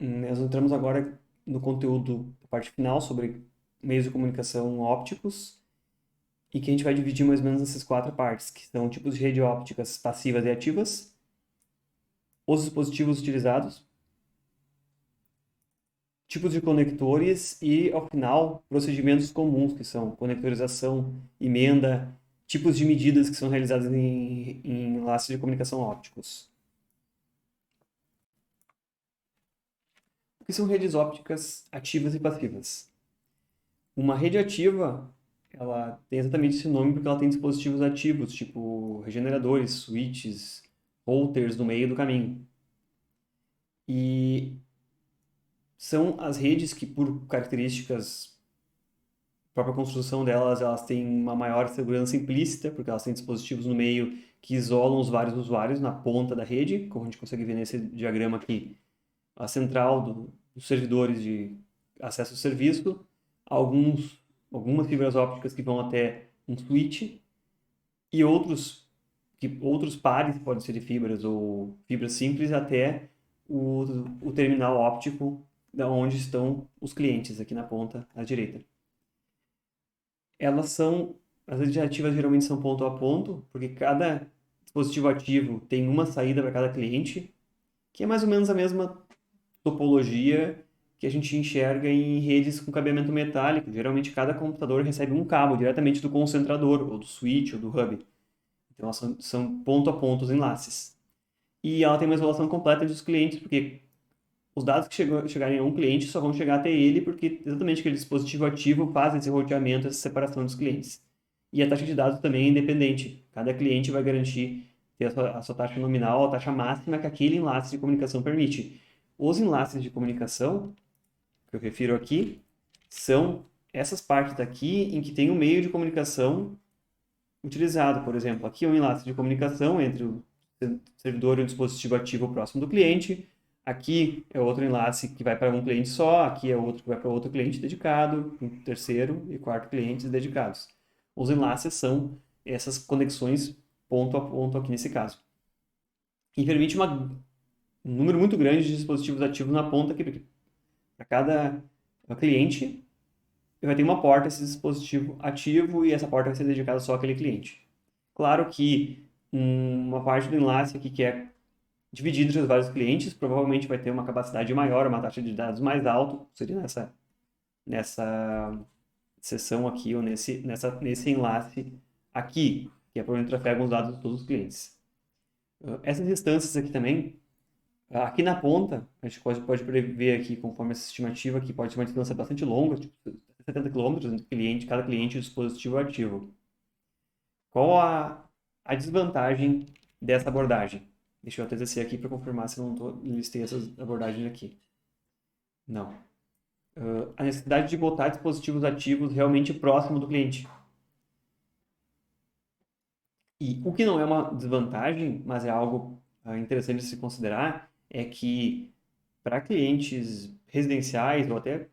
Nós entramos agora no conteúdo, da parte final, sobre meios de comunicação ópticos, e que a gente vai dividir mais ou menos nessas quatro partes, que são tipos de rede ópticas passivas e ativas, os dispositivos utilizados, tipos de conectores e, ao final, procedimentos comuns, que são conectorização, emenda, tipos de medidas que são realizadas em laços de comunicação ópticos. O que são redes ópticas ativas e passivas? Uma rede ativa, ela tem exatamente esse nome porque ela tem dispositivos ativos, tipo regeneradores, switches, routers no meio do caminho. E são as redes que, por características, própria construção delas, elas têm uma maior segurança implícita, porque elas têm dispositivos no meio que isolam os vários usuários na ponta da rede, como a gente consegue ver nesse diagrama aqui, a central dos servidores de acesso ao serviço, algumas fibras ópticas que vão até um switch e outros pares, pode ser de fibras ou fibras simples, até o terminal óptico da onde estão os clientes, aqui na ponta à direita. As redes ativas geralmente são ponto a ponto, porque cada dispositivo ativo tem uma saída para cada cliente, que é mais ou menos a mesma topologia que a gente enxerga em redes com cabeamento metálico. Geralmente cada computador recebe um cabo diretamente do concentrador, ou do switch, ou do hub. Então elas são ponto a ponto os enlaces. E ela tem uma isolação completa dos clientes, porque os dados que chegarem a um cliente só vão chegar até ele, porque exatamente aquele dispositivo ativo faz esse roteamento, essa separação dos clientes. E a taxa de dados também é independente. Cada cliente vai garantir ter a sua taxa nominal, a taxa máxima que aquele enlace de comunicação permite. Os enlaces de comunicação, que eu refiro aqui, são essas partes aqui em que tem um meio de comunicação utilizado. Por exemplo, aqui é um enlace de comunicação entre o servidor e o dispositivo ativo próximo do cliente. Aqui é outro enlace que vai para um cliente só, aqui é outro que vai para outro cliente dedicado, um terceiro e quarto clientes dedicados. Os enlaces são essas conexões ponto a ponto aqui nesse caso. E permite um número muito grande de dispositivos ativos na ponta aqui, porque para cada cliente vai ter uma porta esse dispositivo ativo e essa porta vai ser dedicada só àquele cliente. Claro que uma parte do enlace aqui que é dividido entre os vários clientes provavelmente vai ter uma capacidade maior, uma taxa de dados mais alta, seria nessa seção aqui ou nesse enlace aqui, que é para onde trafegam os dados de todos os clientes. Essas instâncias aqui também, aqui na ponta, a gente pode prever aqui, conforme essa estimativa, que pode ser uma distância bastante longa, tipo 70 quilômetros entre cada cliente e o dispositivo ativo. Qual a desvantagem dessa abordagem? Deixa eu até descer aqui para confirmar se eu não listei essas abordagens aqui. Não. A necessidade de botar dispositivos ativos realmente próximo do cliente. E o que não é uma desvantagem, mas é algo interessante de se considerar, é que para clientes residenciais ou até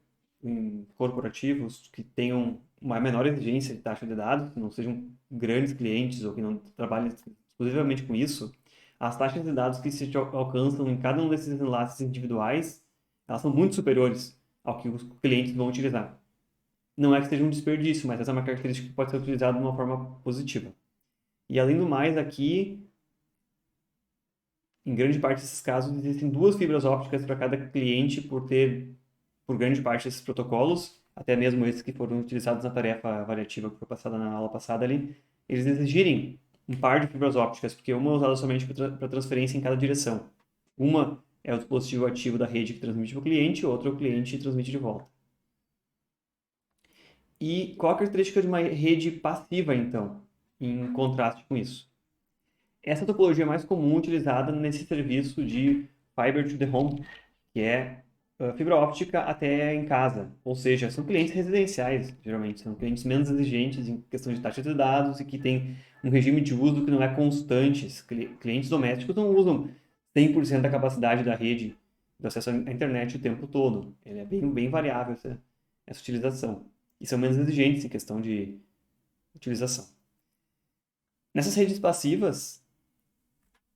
corporativos que tenham uma menor exigência de taxa de dados, que não sejam grandes clientes ou que não trabalhem exclusivamente com isso, as taxas de dados que se alcançam em cada um desses enlaces individuais, elas são muito superiores ao que os clientes vão utilizar. Não é que seja um desperdício, mas essa é uma característica que pode ser utilizada de uma forma positiva. E além do mais, aqui, em grande parte desses casos, existem duas fibras ópticas para cada cliente por grande parte desses protocolos, até mesmo esses que foram utilizados na tarefa avaliativa que foi passada na aula passada ali, eles exigirem um par de fibras ópticas, porque uma é usada somente para transferência em cada direção. Uma é o dispositivo ativo da rede que transmite para o cliente, outra é o cliente que transmite de volta. E qual a característica de uma rede passiva, então, em contraste com isso? Essa topologia é mais comum utilizada nesse serviço de Fiber to the Home, que é fibra óptica até em casa. Ou seja, são clientes residenciais, geralmente. São clientes menos exigentes em questão de taxa de dados e que têm um regime de uso que não é constante. Clientes domésticos não usam 100% da capacidade da rede de acesso à internet o tempo todo. Ele é bem variável essa utilização. E são menos exigentes em questão de utilização. Nessas redes passivas,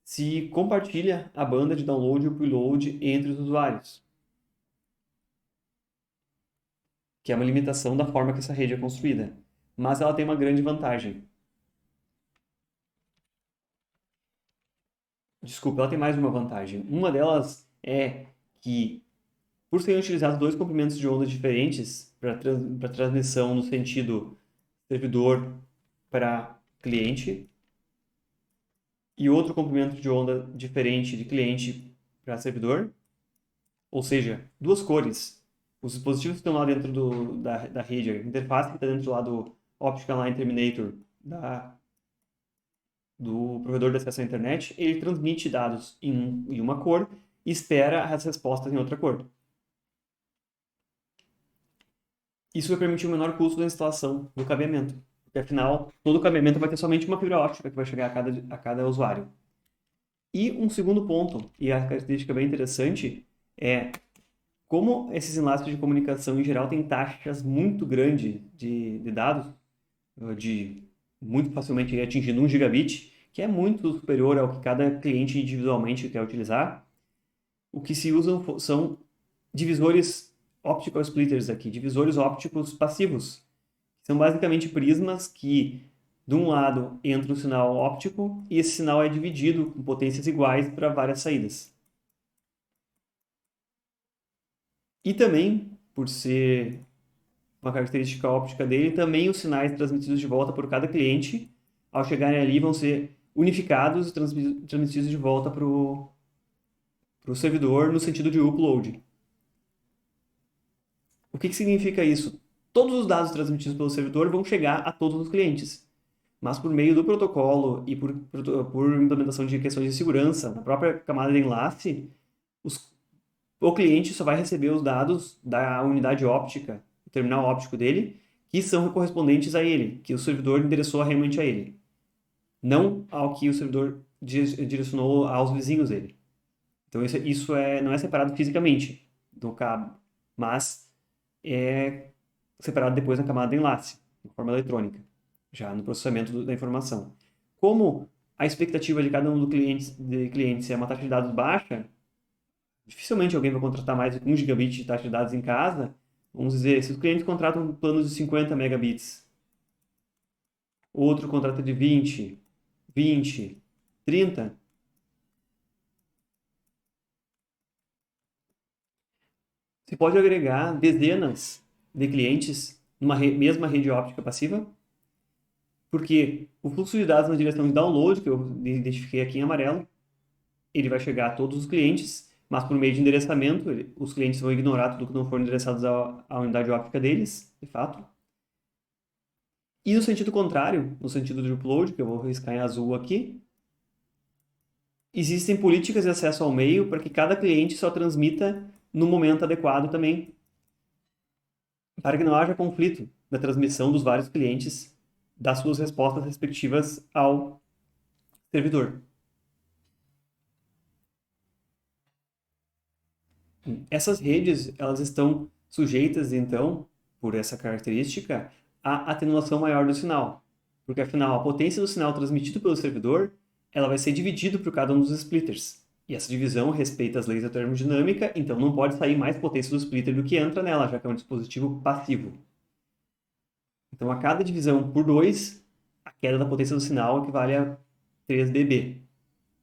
se compartilha a banda de download e upload entre os usuários. que é uma limitação da forma que essa rede é construída. Mas ela tem uma grande vantagem. Desculpa, ela tem mais de uma vantagem. Uma delas é que, por serem utilizados dois comprimentos de onda diferentes para transmissão no sentido servidor para cliente, e outro comprimento de onda diferente de cliente para servidor, ou seja, duas cores. Os dispositivos que estão lá dentro da rede, a interface que está dentro lá do Optical Line Terminator do provedor de acesso à internet, ele transmite dados em uma cor e espera as respostas em outra cor. Isso vai permitir um menor custo da instalação do cabeamento, porque afinal, todo o cabeamento vai ter somente uma fibra óptica que vai chegar a cada usuário. E um segundo ponto, e a característica bem interessante, é como esses enlaces de comunicação em geral têm taxas muito grandes de dados, de muito facilmente atingindo 1 gigabit, que é muito superior ao que cada cliente individualmente quer utilizar. O que se usam são divisores optical splitters aqui, divisores ópticos passivos. São basicamente prismas que, de um lado, entra um sinal óptico e esse sinal é dividido com potências iguais para várias saídas. E também, por ser uma característica óptica dele, também os sinais transmitidos de volta por cada cliente, ao chegarem ali, vão ser unificados e transmitidos de volta para o servidor no sentido de upload. O que significa isso? Todos os dados transmitidos pelo servidor vão chegar a todos os clientes, mas por meio do protocolo e por implementação de questões de segurança, na própria camada de enlace, o cliente só vai receber os dados da unidade óptica, o terminal óptico dele, que são correspondentes a ele, que o servidor endereçou realmente a ele, não ao que o servidor direcionou aos vizinhos dele. Então isso não é separado fisicamente do cabo, mas é separado depois na camada de enlace, de forma eletrônica, já no processamento da informação. Como a expectativa de cada um dos clientes é uma taxa de dados baixa, dificilmente alguém vai contratar mais de 1 gigabit de taxa de dados em casa. Vamos dizer, se os clientes contratam planos de 50 megabits, outro contrata de 20, 30, você pode agregar dezenas de clientes numa mesma rede óptica passiva, porque o fluxo de dados na direção de download, que eu identifiquei aqui em amarelo, ele vai chegar a todos os clientes, mas por meio de endereçamento, os clientes vão ignorar tudo que não for endereçados à unidade óptica deles, de fato. E no sentido contrário, no sentido de upload, que eu vou riscar em azul aqui, existem políticas de acesso ao meio para que cada cliente só transmita no momento adequado também, para que não haja conflito na transmissão dos vários clientes das suas respostas respectivas ao servidor. Essas redes, elas estão sujeitas, então, por essa característica, à atenuação maior do sinal. Porque, afinal, a potência do sinal transmitido pelo servidor, ela vai ser dividida por cada um dos splitters. E essa divisão respeita as leis da termodinâmica, então não pode sair mais potência do splitter do que entra nela, já que é um dispositivo passivo. Então, a cada divisão por 2, a queda da potência do sinal equivale a 3 dB.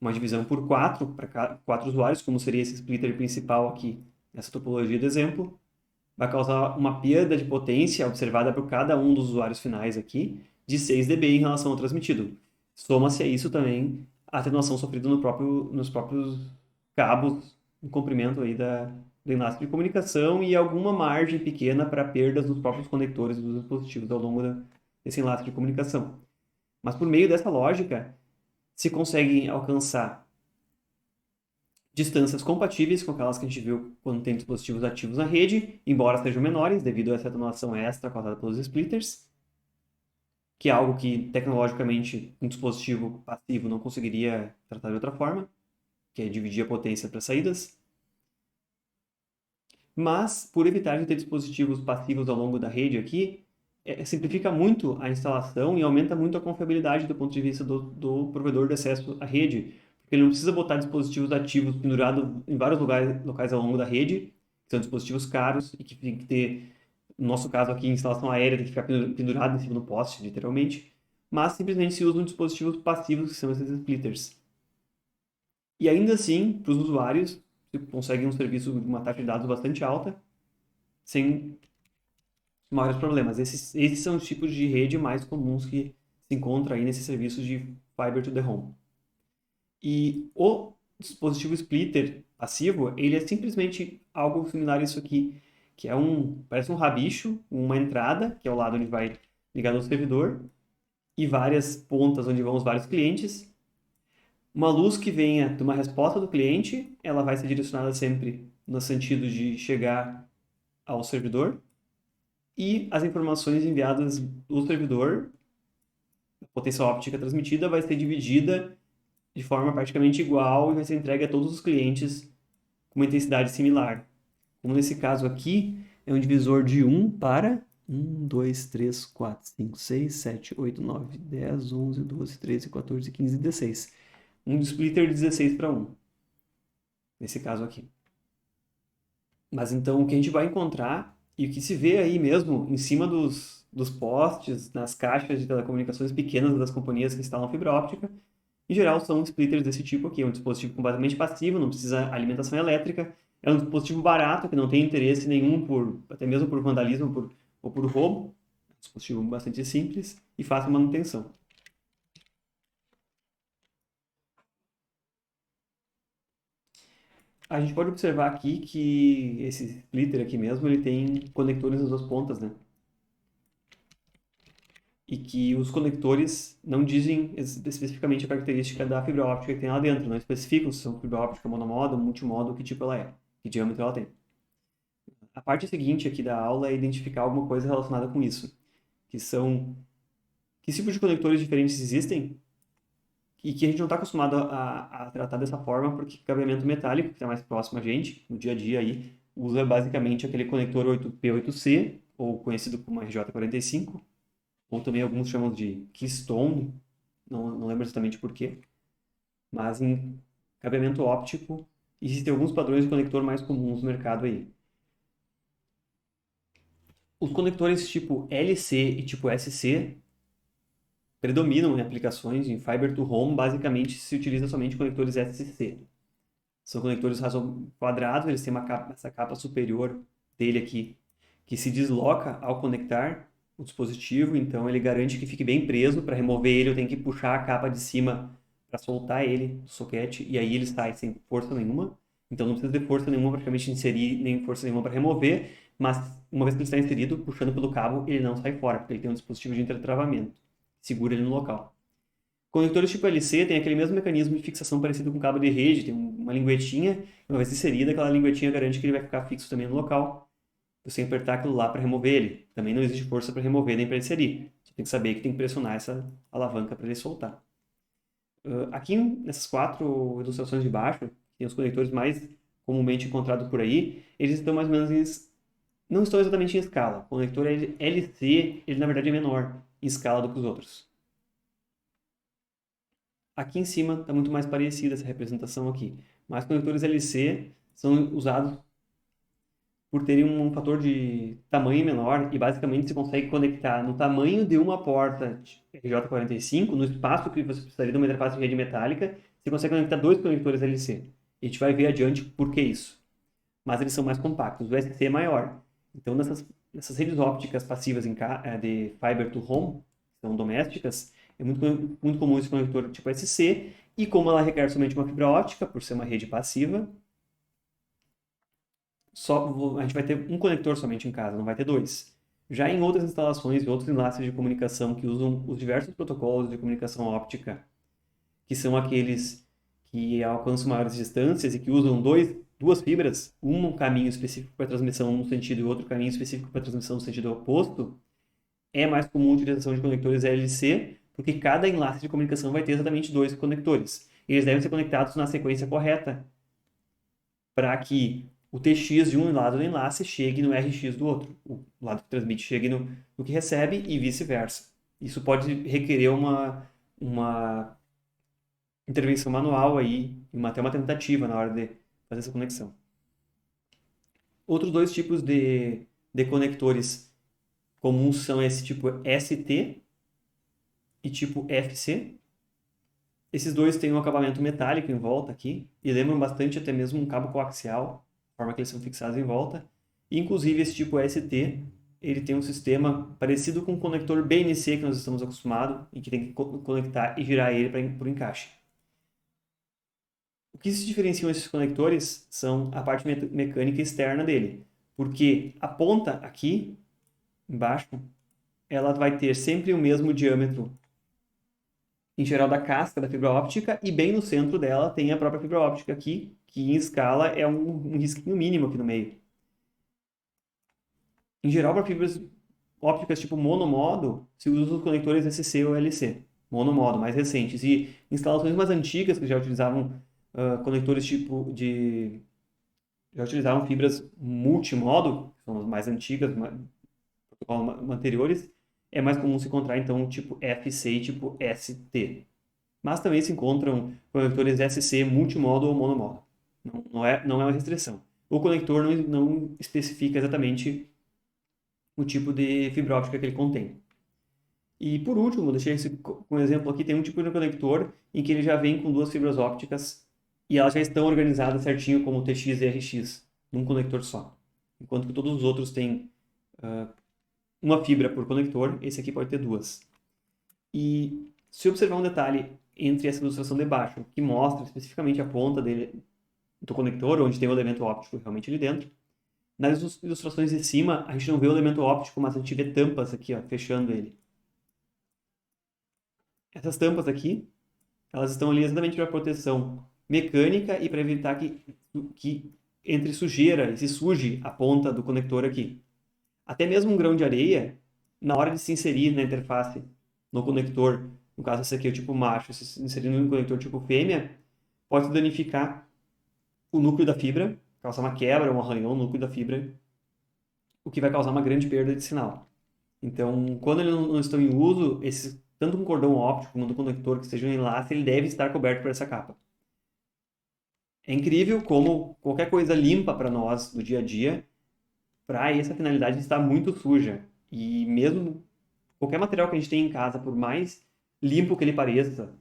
Uma divisão por 4, para 4 usuários, como seria esse splitter principal aqui nessa topologia de exemplo, vai causar uma perda de potência observada por cada um dos usuários finais aqui de 6 dB em relação ao transmitido. Soma-se a isso também a atenuação sofrida nos próprios cabos, no comprimento aí do enlace de comunicação e alguma margem pequena para perdas nos próprios conectores dos dispositivos ao longo desse enlace de comunicação. Mas por meio dessa lógica, se conseguem alcançar distâncias compatíveis com aquelas que a gente viu quando tem dispositivos ativos na rede, embora sejam menores, devido a essa atenuação extra causada pelos splitters, que é algo que tecnologicamente um dispositivo passivo não conseguiria tratar de outra forma, que é dividir a potência para saídas. Mas, por evitar de ter dispositivos passivos ao longo da rede aqui, simplifica muito a instalação e aumenta muito a confiabilidade do ponto de vista do provedor de acesso à rede, porque ele não precisa botar dispositivos ativos pendurados em vários locais ao longo da rede, que são dispositivos caros e que tem que ter no nosso caso aqui, instalação aérea, tem que ficar pendurado em cima do poste, literalmente, mas simplesmente se usam dispositivos passivos, que são esses splitters. E ainda assim, para os usuários, você consegue um serviço de uma taxa de dados bastante alta, sem maiores problemas. Esses são os tipos de rede mais comuns que se encontram aí nesses serviços de Fiber to the Home. E o dispositivo splitter passivo, ele é simplesmente algo similar a isso aqui, que parece um rabicho, uma entrada, que é o lado onde vai ligar no servidor, e várias pontas onde vão os vários clientes. Uma luz que venha de uma resposta do cliente, ela vai ser direcionada sempre no sentido de chegar ao servidor, e as informações enviadas do servidor, a potência óptica transmitida, vai ser dividida de forma praticamente igual e vai ser entregue a todos os clientes com uma intensidade similar. Como nesse caso aqui, é um divisor de 1 para 1, 2, 3, 4, 5, 6, 7, 8, 9, 10, 11, 12, 13, 14, 15 e 16. Um splitter de 16 para 1, nesse caso aqui. Mas então o que a gente vai encontrar e o que se vê aí mesmo em cima dos postes, nas caixas de telecomunicações pequenas das companhias que instalam fibra óptica, em geral são splitters desse tipo aqui. É um dispositivo completamente passivo, não precisa alimentação elétrica, é um dispositivo barato que não tem interesse nenhum até mesmo por vandalismo ou por roubo. É um dispositivo bastante simples e fácil manutenção. A gente pode observar aqui que esse splitter aqui mesmo, ele tem conectores nas duas pontas, né? E que os conectores não dizem especificamente a característica da fibra óptica que tem lá dentro, não especificam se são fibra óptica monomodo, multimodo, que tipo ela é, que diâmetro ela tem. A parte seguinte aqui da aula é identificar alguma coisa relacionada com isso, que tipos de conectores diferentes existem e que a gente não está acostumado a tratar dessa forma, porque cabeamento metálico, que está mais próximo a gente, no dia a dia aí, usa basicamente aquele conector 8P8C, ou conhecido como RJ45, ou também alguns chamam de Keystone, não lembro exatamente por quê, mas em cabeamento óptico existem alguns padrões de conector mais comuns no mercado aí. Os conectores tipo LC e tipo SC predominam em aplicações em Fiber to Home, basicamente se utiliza somente conectores SC. São conectores quadrados, eles têm essa capa superior dele aqui, que se desloca ao conectar o dispositivo, então ele garante que fique bem preso. Para remover ele, eu tenho que puxar a capa de cima para soltar ele do soquete, e aí ele sai sem força nenhuma. Então não precisa de força nenhuma praticamente inserir, nem força nenhuma para remover, mas uma vez que ele está inserido, puxando pelo cabo, ele não sai fora, porque ele tem um dispositivo de entretravamento, segura ele no local. Conectores tipo LC tem aquele mesmo mecanismo de fixação parecido com cabo de rede, tem uma linguetinha, uma vez inserida, aquela linguetinha garante que ele vai ficar fixo também no local. Você apertar aquilo lá para remover ele. Também não existe força para remover nem para inserir. Você tem que saber que tem que pressionar essa alavanca para ele soltar. Aqui nessas 4 ilustrações de baixo, tem os conectores mais comumente encontrados por aí, eles estão mais ou menos não estão exatamente em escala. O conector LC, ele na verdade é menor em escala do que os outros. Aqui em cima está muito mais parecida essa representação aqui. Mas conectores LC são usados por terem um fator de tamanho menor e basicamente você consegue conectar no tamanho de uma porta RJ45, no espaço que você precisaria de uma interface de rede metálica, você consegue conectar 2 conectores LC. E a gente vai ver adiante por que isso. Mas eles são mais compactos. O SC é maior. Então, nessas redes ópticas passivas de Fiber to Home, que são domésticas, é muito comum esse conector tipo SC, e como ela requer somente uma fibra óptica, por ser uma rede passiva, a gente vai ter um conector somente em casa, não vai ter 2. Já em outras instalações e outros enlaces de comunicação que usam os diversos protocolos de comunicação óptica, que são aqueles que alcançam maiores distâncias e que usam duas fibras, um caminho específico para transmissão num sentido e outro caminho específico para transmissão no sentido oposto, é mais comum a utilização de conectores LC, porque cada enlace de comunicação vai ter exatamente 2 conectores. Eles devem ser conectados na sequência correta, para que o TX de um lado do enlace chegue no RX do outro. O lado que transmite chegue no que recebe e vice-versa. Isso pode requerer uma intervenção manual aí, até uma tentativa na hora de fazer essa conexão. Outros 2 tipos de conectores comuns são esse tipo ST e tipo FC. Esses dois têm um acabamento metálico em volta aqui e lembram bastante até mesmo um cabo coaxial, a forma que eles são fixados em volta. E, inclusive, esse tipo ST, ele tem um sistema parecido com o conector BNC que nós estamos acostumados e que tem que conectar e girar ele para o encaixe. O que se diferenciam esses conectores são a parte mecânica externa dele, porque a ponta aqui, embaixo, ela vai ter sempre o mesmo diâmetro em geral da casca da fibra óptica e bem no centro dela tem a própria fibra óptica aqui, que em escala é um risquinho mínimo aqui no meio. Em geral, para fibras ópticas tipo monomodo, se usa os conectores SC ou LC, monomodo, mais recentes. E instalações mais antigas que já utilizavam conectores tipo de... já utilizavam fibras multimodo, que são as mais antigas, protocolos anteriores, é mais comum se encontrar então tipo FC e tipo ST. Mas também se encontram conectores SC multimodo ou monomodo. Não é uma restrição. O conector não especifica exatamente o tipo de fibra óptica que ele contém. E por último, deixei com um exemplo aqui, tem um tipo de conector em que ele já vem com duas fibras ópticas e elas já estão organizadas certinho como TX e RX, num conector só. Enquanto que todos os outros têm uma fibra por conector, esse aqui pode ter duas. E se observar um detalhe entre essa ilustração de baixo, que mostra especificamente a ponta dele, do conector, onde tem o elemento óptico realmente ali dentro, nas ilustrações de cima, a gente não vê o elemento óptico, mas a gente vê tampas aqui, ó, fechando ele. Essas tampas aqui, elas estão ali exatamente para proteção mecânica e para evitar que entre sujeira e se suje a ponta do conector aqui. Até mesmo um grão de areia, na hora de se inserir na interface no conector, no caso esse aqui é o tipo macho, se inserir no conector tipo fêmea, pode danificar o núcleo da fibra, causar uma quebra, um arranhão no núcleo da fibra, o que vai causar uma grande perda de sinal. Então, quando eles não estão em uso, tanto um cordão óptico quanto um conector que seja um enlace, ele deve estar coberto por essa capa. É incrível como qualquer coisa limpa para nós do dia a dia, para essa finalidade está muito suja. E mesmo qualquer material que a gente tem em casa, por mais limpo que ele pareça,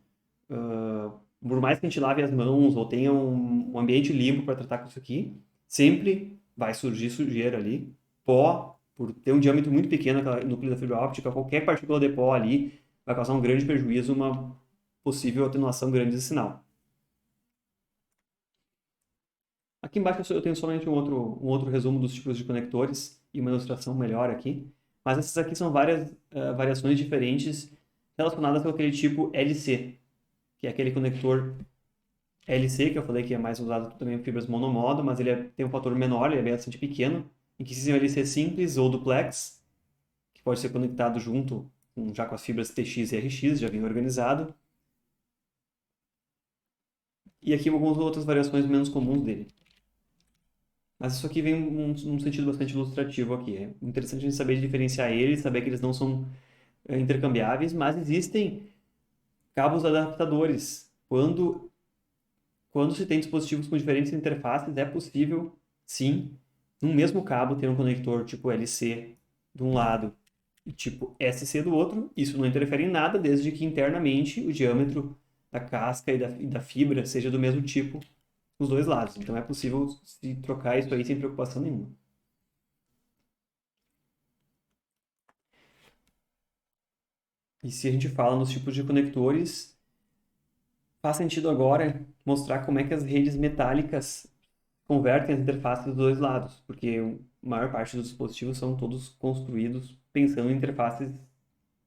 por mais que a gente lave as mãos ou tenha um ambiente limpo para tratar com isso aqui, sempre vai surgir sujeira ali, pó, por ter um diâmetro muito pequeno, aquela núcleo da fibra óptica, qualquer partícula de pó ali vai causar um grande prejuízo, uma possível atenuação grande de sinal. Aqui embaixo eu tenho somente um outro resumo dos tipos de conectores e uma ilustração melhor aqui, mas essas aqui são várias variações diferentes relacionadas com aquele tipo LC, que é aquele conector LC, que eu falei que é mais usado também em fibras monomodo, mas ele tem um fator menor, ele é bastante pequeno, em que se um LC simples ou duplex, que pode ser conectado junto já com as fibras TX e RX, já vem organizado. E aqui algumas outras variações menos comuns dele. Mas isso aqui vem num sentido bastante ilustrativo aqui. É interessante a gente saber diferenciar eles, saber que eles não são intercambiáveis, mas existem cabos adaptadores. Quando se tem dispositivos com diferentes interfaces, é possível, sim, num mesmo cabo ter um conector tipo LC de um lado e tipo SC do outro. Isso não interfere em nada, desde que internamente o diâmetro da casca e da fibra seja do mesmo tipo nos dois lados. Então é possível se trocar isso aí sem preocupação nenhuma. E se a gente fala nos tipos de conectores, faz sentido agora mostrar como é que as redes metálicas convertem as interfaces dos dois lados, porque a maior parte dos dispositivos são todos construídos pensando em interfaces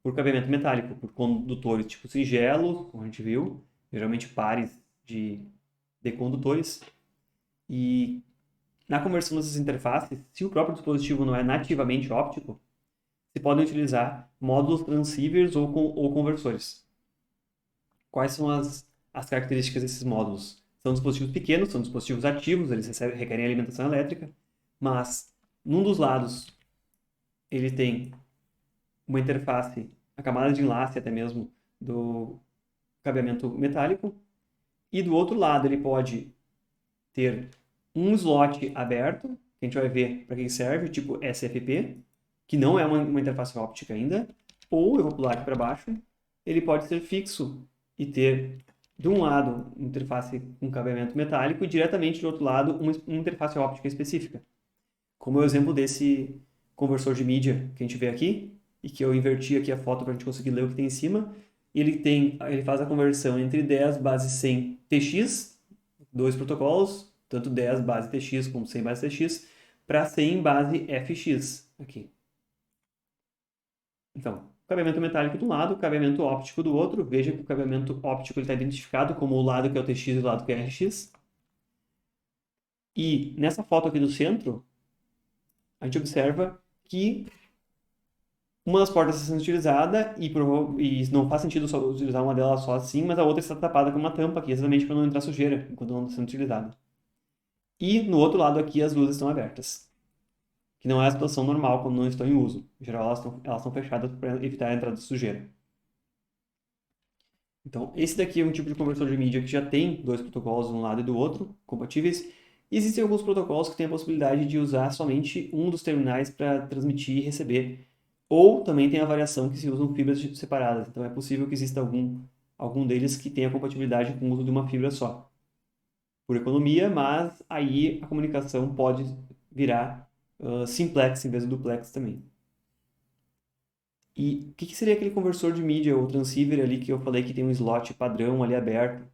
por cabeamento metálico, por condutores tipo singelos, como a gente viu, geralmente pares de condutores. E na conversão dessas interfaces, se o próprio dispositivo não é nativamente óptico, se podem utilizar módulos transceivers ou conversores. Quais são as características desses módulos? São dispositivos pequenos, são dispositivos ativos, eles requerem alimentação elétrica, mas num dos lados ele tem uma interface, a camada de enlace até mesmo do cabeamento metálico, e do outro lado ele pode ter um slot aberto, que a gente vai ver para que serve, tipo SFP, que não é uma interface óptica ainda, ou eu vou pular aqui para baixo, ele pode ser fixo e ter, de um lado, uma interface com cabeamento metálico e diretamente do outro lado, uma interface óptica específica. Como é o exemplo desse conversor de mídia que a gente vê aqui, e que eu inverti aqui a foto para a gente conseguir ler o que tem em cima. E ele faz a conversão entre 10 base 100 TX, dois protocolos, tanto 10 base TX como 100 base TX, para 100 base FX aqui. Então, cabeamento metálico de um lado, cabeamento óptico do outro. Veja que o cabeamento óptico está identificado como o lado que é o TX e o lado que é o RX. E nessa foto aqui do centro, a gente observa que uma das portas está sendo utilizada e não faz sentido só utilizar uma delas só assim, mas a outra está tapada com uma tampa aqui, exatamente para não entrar sujeira enquanto não está sendo utilizada. E no outro lado aqui as luzes estão abertas, que não é a situação normal quando não estão em uso. Em geral elas estão fechadas para evitar a entrada de sujeira. Então esse daqui é um tipo de conversor de mídia que já tem dois protocolos de um lado e do outro, compatíveis. E existem alguns protocolos que têm a possibilidade de usar somente um dos terminais para transmitir e receber. Ou também tem a variação que se usam fibras separadas. Então é possível que exista algum deles que tenha compatibilidade com o uso de uma fibra só. Por economia, mas aí a comunicação pode virar simplex em vez do duplex também. E o que seria aquele conversor de mídia ou transceiver ali que eu falei que tem um slot padrão ali aberto,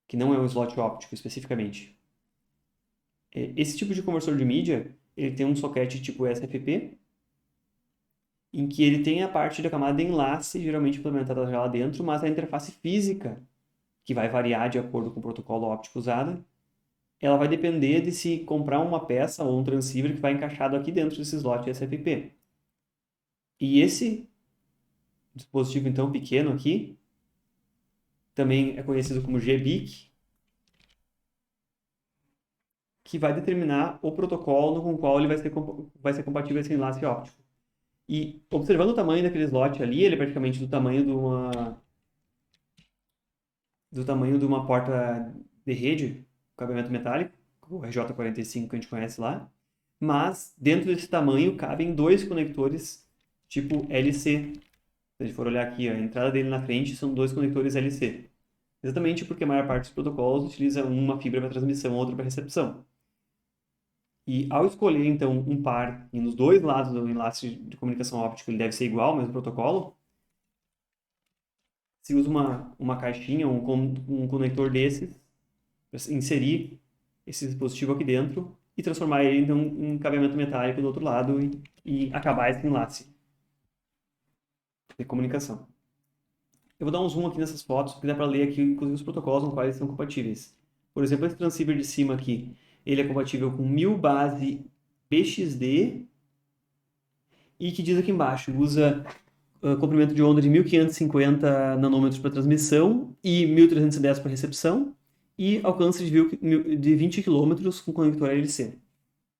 que não é um slot óptico especificamente? Esse tipo de conversor de mídia, ele tem um socket tipo SFP, em que ele tem a parte da camada de enlace, geralmente implementada já lá dentro, mas a interface física, que vai variar de acordo com o protocolo óptico usado, ela vai depender de se comprar uma peça ou um transceiver que vai encaixado aqui dentro desse slot SFP. E esse dispositivo, então, pequeno aqui, também é conhecido como GBIC, que vai determinar o protocolo com o qual ele vai ser compatível esse enlace óptico. E observando o tamanho daquele slot ali, ele é praticamente do tamanho de uma porta de rede, cabeamento metálico, o RJ45 que a gente conhece lá, mas dentro desse tamanho cabem dois conectores tipo LC. Se a gente for olhar aqui, a entrada dele na frente são dois conectores LC. Exatamente porque a maior parte dos protocolos utiliza uma fibra para transmissão, outra para recepção. E ao escolher, então, um par e nos dois lados do enlace de comunicação óptica ele deve ser igual, o mesmo protocolo, se usa uma caixinha, um conector desses, para inserir esse dispositivo aqui dentro e transformar ele então, em um cabeamento metálico do outro lado e acabar esse enlace de comunicação. Eu vou dar um zoom aqui nessas fotos, porque dá para ler aqui, inclusive, os protocolos com quais eles são compatíveis. Por exemplo, esse transceiver de cima aqui, ele é compatível com 1000 base BXD e que diz aqui embaixo, usa comprimento de onda de 1550 nanômetros para transmissão e 1310 para recepção e alcance de 20 km com conector LC.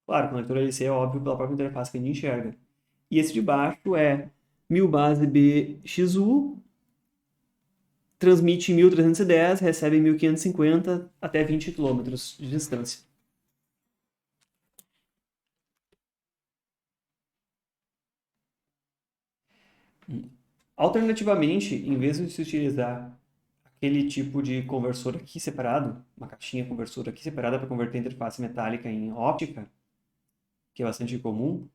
Claro, o conector LC é óbvio pela própria interface que a gente enxerga. E esse de baixo é 1000 base BXU, transmite em 1310, recebe em 1550 até 20 km de distância. Alternativamente, em vez de se utilizar aquele tipo de conversor aqui separado, uma caixinha conversor aqui separada para converter interface metálica em óptica, que é bastante comum,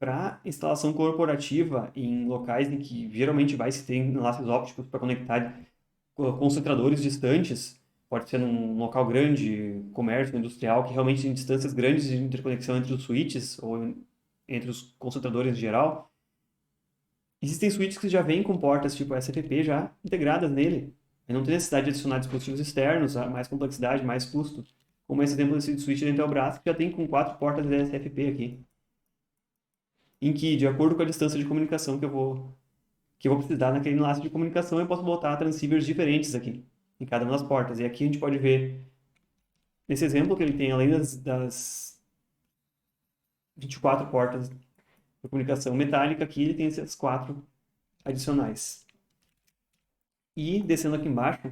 para instalação corporativa em locais em que geralmente vai se ter enlaces ópticos para conectar concentradores distantes, pode ser num local grande, comércio, industrial, que realmente tem distâncias grandes de interconexão entre os switches ou entre os concentradores em geral. Existem switches que já vêm com portas tipo SFP já integradas nele. E não tem necessidade de adicionar dispositivos externos, mais complexidade, mais custo. Como esse exemplo desse switch da Intelbras, que já tem com 4 portas de SFP aqui. Em que, de acordo com a distância de comunicação que eu vou precisar naquele enlace de comunicação, eu posso botar transceivers diferentes aqui, em cada uma das portas. E aqui a gente pode ver, nesse exemplo, que ele tem, além das 24 portas de comunicação metálica, aqui ele tem essas 4 adicionais. E, descendo aqui embaixo,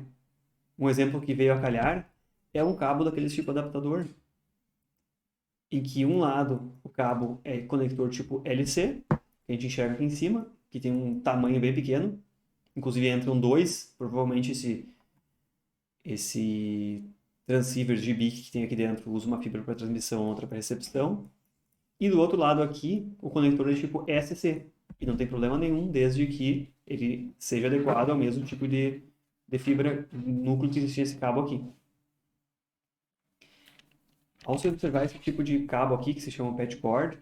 um exemplo que veio a calhar é um cabo daquele tipo adaptador, em que um lado o cabo é conector tipo LC, que a gente enxerga aqui em cima, que tem um tamanho bem pequeno, inclusive entram dois, provavelmente esse transceiver de BIC que tem aqui dentro usa uma fibra para transmissão, outra para recepção. E do outro lado aqui, o conector é tipo SC. E não tem problema nenhum, desde que ele seja adequado ao mesmo tipo de fibra núcleo que existia esse cabo aqui. Ao se observar esse tipo de cabo aqui, que se chama patch cord,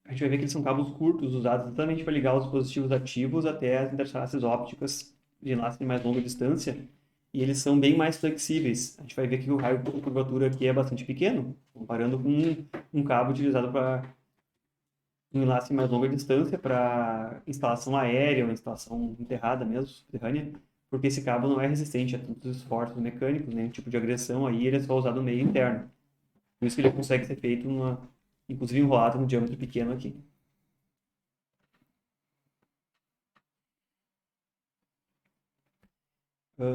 a gente vai ver que eles são cabos curtos, usados exatamente para ligar os dispositivos ativos até as interfaces ópticas de enlace de mais longa distância. E eles são bem mais flexíveis. A gente vai ver que o raio de curvatura aqui é bastante pequeno, comparando com um cabo utilizado para um enlace em mais longa distância para instalação aérea ou instalação enterrada mesmo, subterrânea, porque esse cabo não é resistente a tantos esforços mecânicos, nenhum tipo de agressão aí, ele é só usado no meio interno. Por isso que ele consegue ser feito, inclusive enrolado no diâmetro pequeno aqui.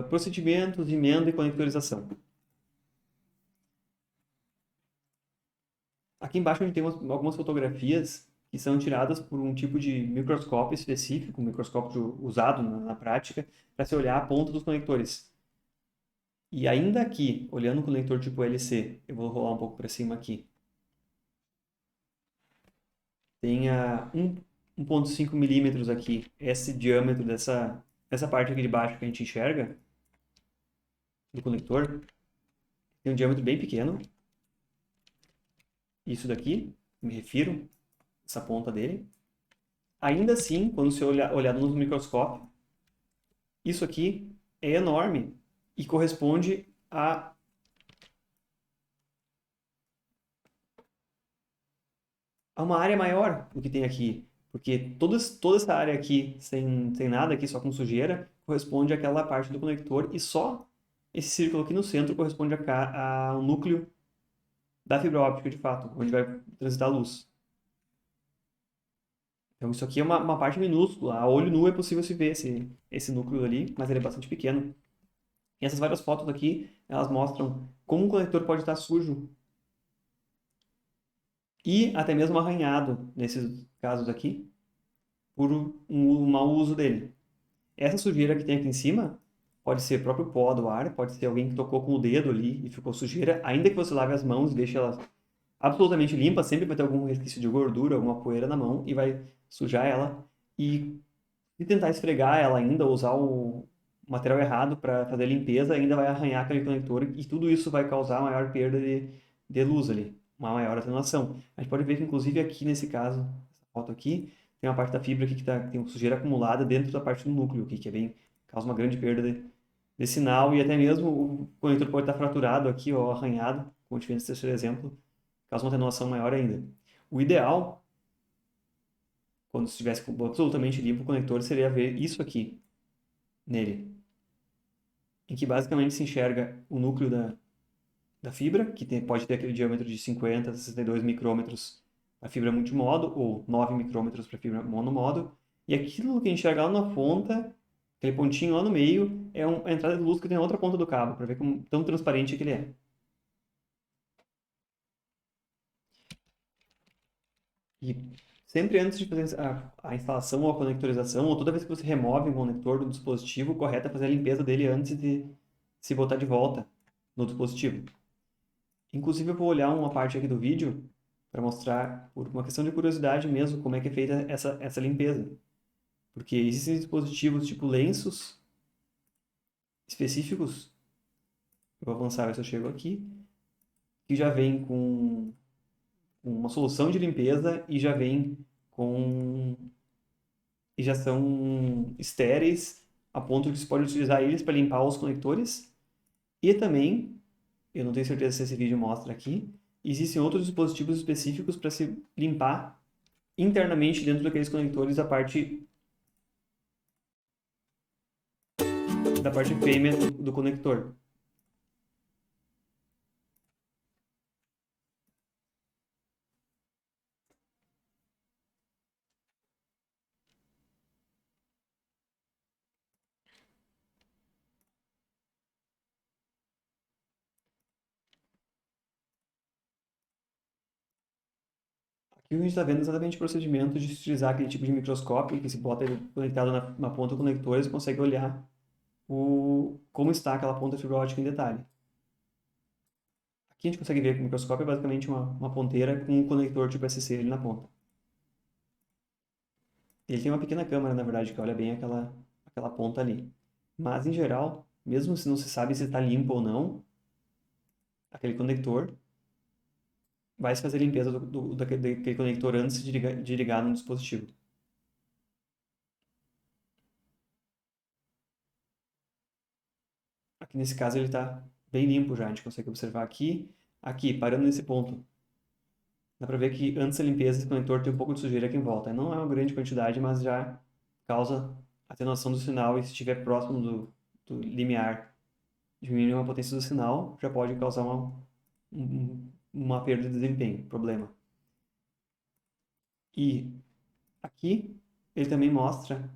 Procedimentos, emenda e conectorização. Aqui embaixo a gente tem algumas fotografias que são tiradas por um tipo de microscópio específico, um microscópio usado na prática, para se olhar a ponta dos conectores. E ainda aqui, olhando o conector tipo LC, eu vou rolar um pouco para cima aqui, tem a 1,5 milímetros aqui, esse diâmetro dessa parte aqui de baixo que a gente enxerga, do conector, tem um diâmetro bem pequeno. Isso daqui, me refiro, essa ponta dele. Ainda assim, quando você olhar no microscópio, isso aqui é enorme e corresponde a uma área maior do que tem aqui. Porque toda essa área aqui, sem nada aqui, só com sujeira, corresponde àquela parte do conector e só esse círculo aqui no centro corresponde ao núcleo da fibra óptica, de fato, onde vai transitar a luz. Então isso aqui é uma parte minúscula. A olho nu é possível se ver esse núcleo ali, mas ele é bastante pequeno. E essas várias fotos aqui, elas mostram como um conector pode estar sujo e até mesmo arranhado, nesses casos aqui, por um mau uso dele. Essa sujeira que tem aqui em cima pode ser o próprio pó do ar, pode ser alguém que tocou com o dedo ali e ficou sujeira, ainda que você lave as mãos e deixe elas absolutamente limpas, sempre vai ter algum resquício de gordura, alguma poeira na mão e vai sujar ela. E tentar esfregar ela ainda, usar o material errado para fazer a limpeza, ainda vai arranhar aquele conector e tudo isso vai causar maior perda de luz ali, uma maior atenuação. A gente pode ver que, inclusive, aqui nesse caso, essa foto aqui, tem uma parte da fibra aqui que tem sujeira acumulada dentro da parte do núcleo aqui, que é bem, causa uma grande perda de sinal e até mesmo o conector pode estar fraturado aqui, ou arranhado, como a gente vê nesse terceiro exemplo, causa uma atenuação maior ainda. O ideal, quando estivesse absolutamente limpo o conector, seria ver isso aqui nele, em que basicamente se enxerga o núcleo da fibra, que pode ter aquele diâmetro de 50 a 62 micrômetros para fibra multimodo, ou 9 micrômetros para fibra monomodo, e aquilo que enxerga lá na ponta, aquele pontinho lá no meio, é a entrada de luz que tem na outra ponta do cabo, para ver como tão transparente que ele é. E sempre antes de fazer a instalação ou a conectorização, ou toda vez que você remove um conector do dispositivo, o correto é fazer a limpeza dele antes de se botar de volta no dispositivo. Inclusive, eu vou olhar uma parte aqui do vídeo para mostrar, por uma questão de curiosidade mesmo, como é que é feita essa limpeza. Porque existem dispositivos tipo lenços específicos, eu vou avançar ver se eu chego aqui, que já vem com uma solução de limpeza e já vem com e já são estéreis a ponto de você pode utilizar eles para limpar os conectores. E também, eu não tenho certeza se esse vídeo mostra aqui, existem outros dispositivos específicos para se limpar internamente dentro daqueles conectores da parte fêmea do conector. Aqui a gente está vendo exatamente o procedimento de utilizar aquele tipo de microscópio que se bota ele conectado na ponta do conector e você consegue olhar como está aquela ponta de fibra ótica em detalhe. Aqui a gente consegue ver que o microscópio é basicamente uma ponteira com um conector tipo SC ali na ponta. Ele tem uma pequena câmera, na verdade, que olha bem aquela ponta ali. Mas, em geral, mesmo se não se sabe se está limpo ou não, aquele conector vai se fazer a limpeza daquele conector antes de ligar no dispositivo. Aqui nesse caso ele está bem limpo já, a gente consegue observar aqui, parando nesse ponto. Dá para ver que antes da limpeza esse conector tem um pouco de sujeira aqui em volta. Não é uma grande quantidade, mas já causa atenuação do sinal e se estiver próximo do limiar diminuir uma potência do sinal, já pode causar uma perda de desempenho, problema. E aqui ele também mostra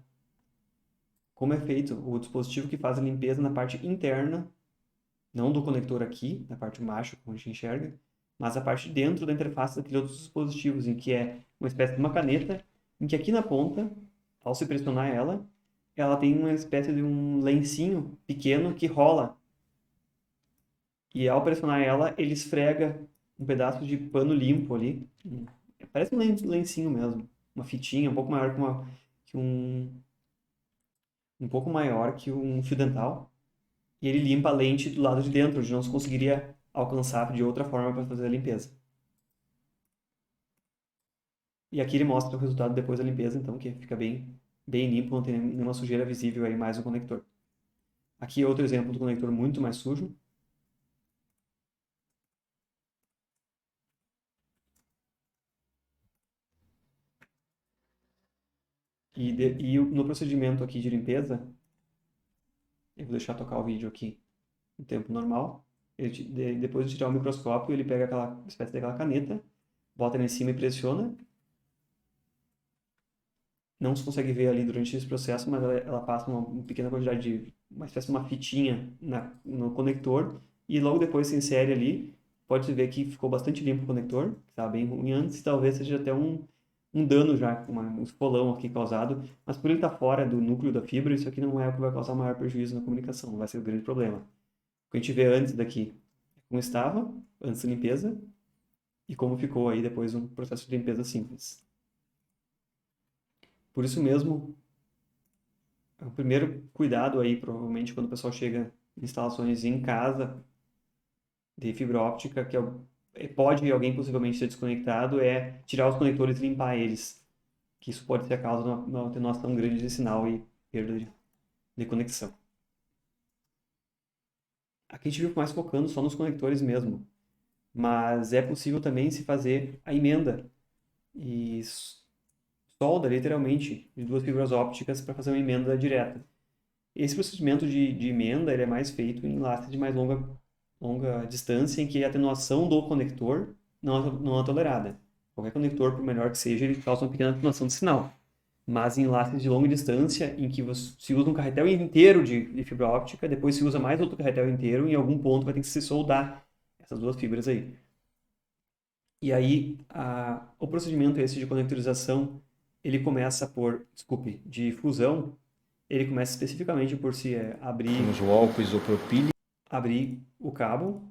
como é feito o dispositivo que faz a limpeza na parte interna, não do conector aqui, na parte macho, como a gente enxerga, mas a parte dentro da interface daqueles outros dispositivos, em que é uma espécie de uma caneta, em que aqui na ponta, ao se pressionar ela, ela tem uma espécie de um lencinho pequeno que rola. E ao pressionar ela, ele esfrega um pedaço de pano limpo ali. Parece um lencinho mesmo. Uma fitinha um pouco maior que um pouco maior que um fio dental. E ele limpa a lente do lado de dentro, onde não se conseguiria alcançar de outra forma para fazer a limpeza. E aqui ele mostra o resultado depois da limpeza, então, que fica bem limpo, não tem nenhuma sujeira visível aí mais no conector. Aqui é outro exemplo do conector muito mais sujo. E no procedimento aqui de limpeza, eu vou deixar tocar o vídeo aqui no tempo normal. Depois de tirar o microscópio, ele pega aquela espécie daquela caneta, bota ela em cima e pressiona. Não se consegue ver ali durante esse processo, mas ela passa uma pequena quantidade uma espécie de uma fitinha no conector e logo depois se insere ali. Pode-se ver que ficou bastante limpo o conector, que estava bem ruim antes, talvez seja até um dano já, um espolão aqui causado, mas por ele estar fora do núcleo da fibra, isso aqui não é o que vai causar maior prejuízo na comunicação, não vai ser o grande problema. O que a gente vê antes daqui é como estava, antes da limpeza, e como ficou aí depois um processo de limpeza simples. Por isso mesmo, o primeiro cuidado aí, provavelmente, quando o pessoal chega em instalações em casa de fibra óptica, pode alguém possivelmente ser desconectado, é tirar os conectores e limpar eles, que isso pode ser a causa de uma atenuação grande de sinal e perda de conexão. Aqui a gente viu mais focando só nos conectores mesmo, mas é possível também se fazer a emenda e solda, literalmente, de duas fibras ópticas para fazer uma emenda direta. Esse procedimento de emenda ele é mais feito em lastre de mais longa distância, em que a atenuação do conector não é tolerada. Qualquer conector, por melhor que seja, ele causa uma pequena atenuação de sinal. Mas em lastres de longa distância, em que se usa um carretel inteiro de fibra óptica, depois se usa mais outro carretel inteiro, em algum ponto vai ter que se soldar essas duas fibras aí. E aí, o procedimento esse de conectorização, ele começa desculpe, de fusão, ele começa especificamente por se Temos o álcool isopropílico. abrir o cabo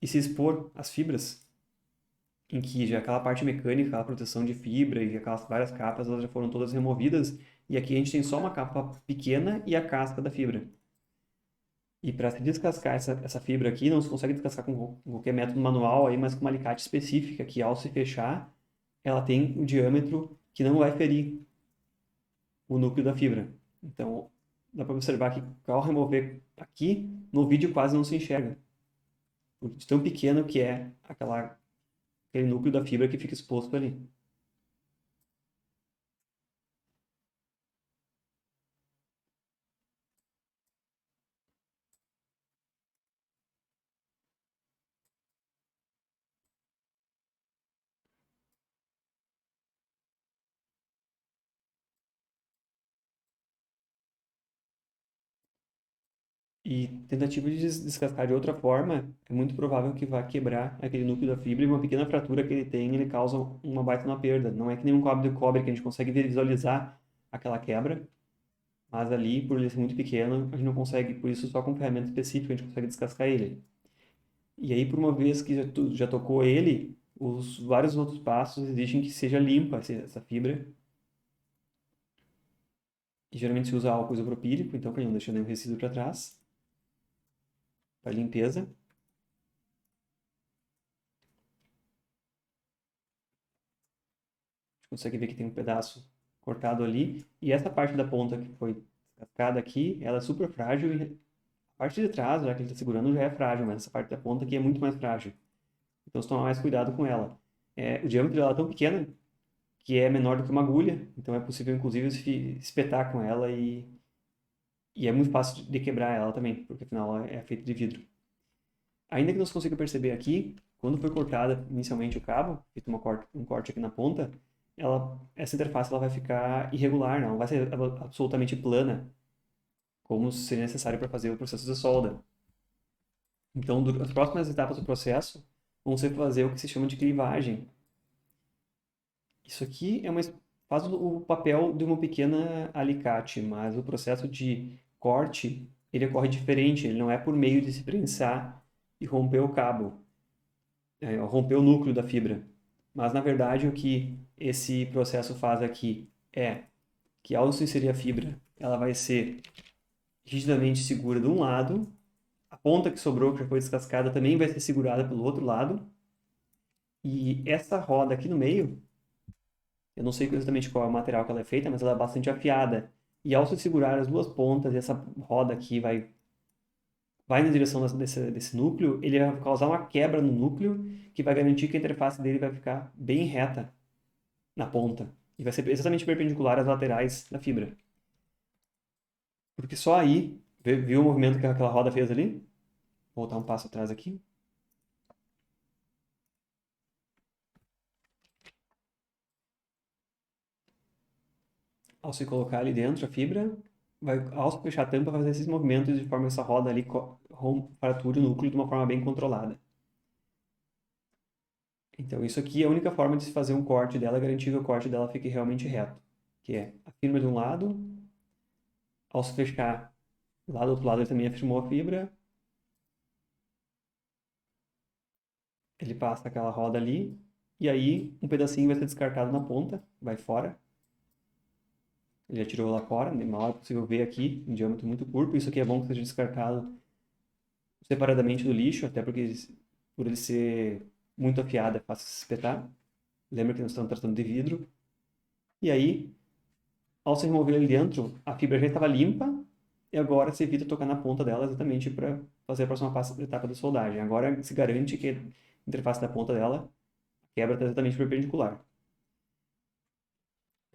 e se expor às fibras, em que já aquela parte mecânica, aquela proteção de fibra e aquelas várias capas, elas já foram todas removidas, e aqui a gente tem só uma capa pequena e a casca da fibra. E para se descascar essa fibra aqui, não se consegue descascar com qualquer método manual, aí, mas com uma alicate específica, que ao se fechar, ela tem um diâmetro que não vai ferir o núcleo da fibra. Então, dá para observar que ao remover aqui, no vídeo quase não se enxerga, de tão pequeno que é aquele núcleo da fibra que fica exposto ali. E tentativa de descascar de outra forma, é muito provável que vá quebrar aquele núcleo da fibra e uma pequena fratura que ele tem, ele causa uma baita uma perda. Não é que nem um cobre de cobre que a gente consegue visualizar aquela quebra, mas ali, por ele ser muito pequeno, a gente não consegue, por isso só com ferramenta específica a gente consegue descascar ele. E aí, por uma vez que já tocou ele, os vários outros passos exigem que seja limpa essa fibra. E geralmente se usa álcool isopropílico, então para não deixar nenhum resíduo para trás, para limpeza. Consegue ver que tem um pedaço cortado ali. E essa parte da ponta que foi descascada aqui, ela é super frágil. E a parte de trás, já que ele está segurando, já é frágil, mas essa parte da ponta aqui é muito mais frágil. Então, você toma mais cuidado com ela. O diâmetro dela é tão pequeno que é menor do que uma agulha. Então, é possível, inclusive, se espetar com ela e é muito fácil de quebrar ela também, porque afinal ela é feita de vidro. Ainda que não se consiga perceber aqui, quando foi cortada inicialmente o cabo, feito um corte aqui na ponta, essa interface ela vai ficar irregular, não vai ser absolutamente plana, como seria necessário para fazer o processo de solda. Então, as próximas etapas do processo vão ser fazer o que se chama de clivagem. Isso aqui faz o papel de uma pequena alicate, mas o processo de corte ele ocorre diferente, ele não é por meio de se prensar e romper o cabo. Romper o núcleo da fibra. Mas, na verdade, o que esse processo faz aqui é que, ao se inserir a fibra, ela vai ser rigidamente segura de um lado, a ponta que sobrou, que já foi descascada, também vai ser segurada pelo outro lado, e essa roda aqui no meio, eu não sei exatamente qual é o material que ela é feita, mas ela é bastante afiada. E ao se segurar as duas pontas, essa roda aqui vai na direção desse núcleo, ele vai causar uma quebra no núcleo, que vai garantir que a interface dele vai ficar bem reta na ponta. E vai ser exatamente perpendicular às laterais da fibra. Porque só aí, viu o movimento que aquela roda fez ali? Vou voltar um passo atrás aqui. Ao se colocar ali dentro a fibra, ao se fechar a tampa, vai fazer esses movimentos de forma que essa roda ali frature o núcleo de uma forma bem controlada. Então, isso aqui é a única forma de se fazer um corte dela, garantir que o corte dela fique realmente reto. Que é a fibra de um lado, ao se fechar lá do outro lado ele também afirmou a fibra, ele passa aquela roda ali, e aí um pedacinho vai ser descartado na ponta, vai fora. Ele já tirou lá fora, mal é possível ver aqui, um diâmetro muito curto. Isso aqui é bom que seja descartado separadamente do lixo, até porque por ele ser muito afiado é fácil de se espetar. Lembra que nós estamos tratando de vidro. E aí, ao se remover ali dentro, a fibra já estava limpa, e agora se evita tocar na ponta dela exatamente para fazer a próxima etapa da soldagem. Agora se garante que a interface da ponta dela quebra está exatamente perpendicular.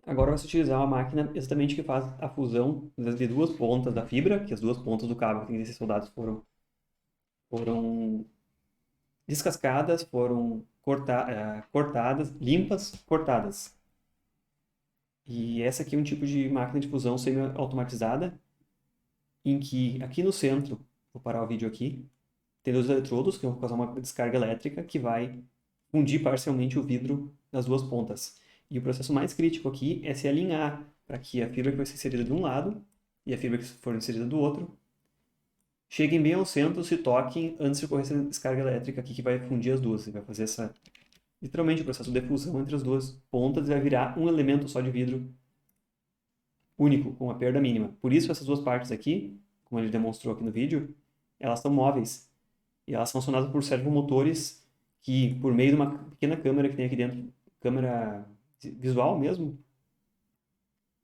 Agora vai se utilizar uma máquina exatamente que faz a fusão das duas pontas da fibra, que as duas pontas do cabo que tem que ser soldados foram descascadas, foram cortadas, limpas, cortadas. E essa aqui é um tipo de máquina de fusão semi-automatizada, em que aqui no centro, vou parar o vídeo aqui, tem dois eletrodos que vão causar uma descarga elétrica que vai fundir parcialmente o vidro das duas pontas. E o processo mais crítico aqui é se alinhar para que a fibra que vai ser inserida de um lado e a fibra que for inserida do outro cheguem bem ao centro, se toquem antes de ocorrer essa descarga elétrica aqui que vai fundir as duas. Você vai fazer literalmente o processo de fusão entre as duas pontas e vai virar um elemento só de vidro único, com uma perda mínima. Por isso essas duas partes aqui, como ele demonstrou aqui no vídeo, elas são móveis. E elas são acionadas por servomotores que, por meio de uma pequena câmera que tem aqui dentro, câmera visual mesmo,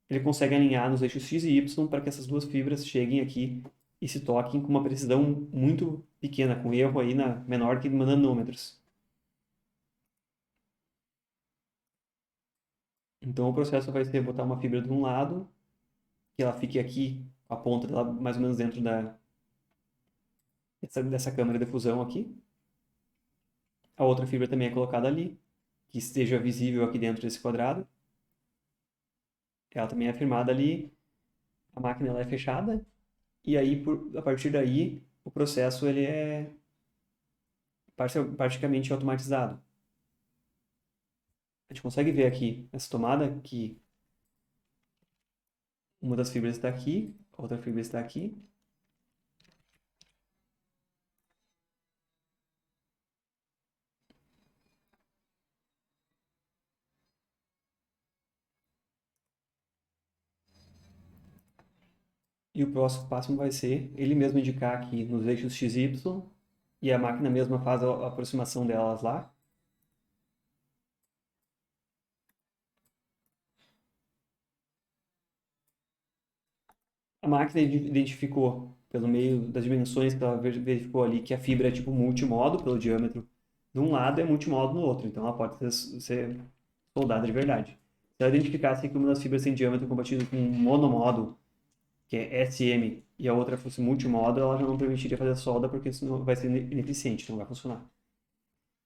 ele consegue alinhar nos eixos X e Y para que essas duas fibras cheguem aqui e se toquem com uma precisão muito pequena, com erro aí menor que nanômetros. Então o processo vai ser botar uma fibra de um lado, que ela fique aqui, a ponta dela mais ou menos dentro dessa câmara de fusão aqui. A outra fibra também é colocada ali, que esteja visível aqui dentro desse quadrado. Ela também é firmada ali, a máquina ela é fechada, E aí, a partir daí, o processo ele é praticamente automatizado. A gente consegue ver aqui essa tomada que uma das fibras está aqui, a outra fibra está aqui. E o próximo passo vai ser ele mesmo indicar aqui nos eixos x, y, e a máquina mesma faz a aproximação delas lá. A máquina identificou, pelo meio das dimensões que ela verificou ali, que a fibra é tipo multimodo, pelo diâmetro de um lado e multimodo no outro. Então ela pode ser soldada de verdade. Se ela identificasse que uma das fibras tem diâmetro compatível com um monomodo, que é SM, e a outra fosse multimodo, ela já não permitiria fazer solda, porque senão vai ser ineficiente, não vai funcionar.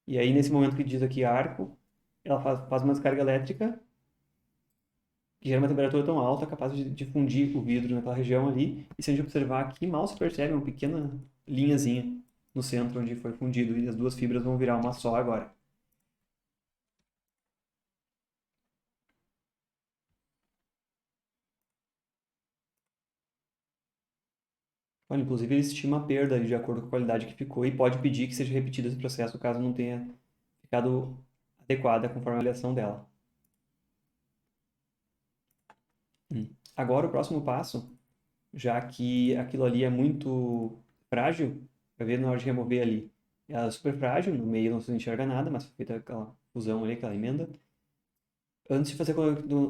E aí, nesse momento que diz aqui arco, ela faz uma descarga elétrica que gera uma temperatura tão alta, capaz de fundir o vidro naquela região ali. E se a gente observar aqui, mal se percebe uma pequena linhazinha no centro onde foi fundido. E as duas fibras vão virar uma só agora. Olha, inclusive ele estima a perda de acordo com a qualidade que ficou e pode pedir que seja repetido esse processo caso não tenha ficado adequada conforme a avaliação dela. Agora o próximo passo, já que aquilo ali é muito frágil, vai ver na hora de remover ali. Ela é super frágil, no meio não se enxerga nada, mas foi feita aquela fusão ali, aquela emenda. Antes de fazer a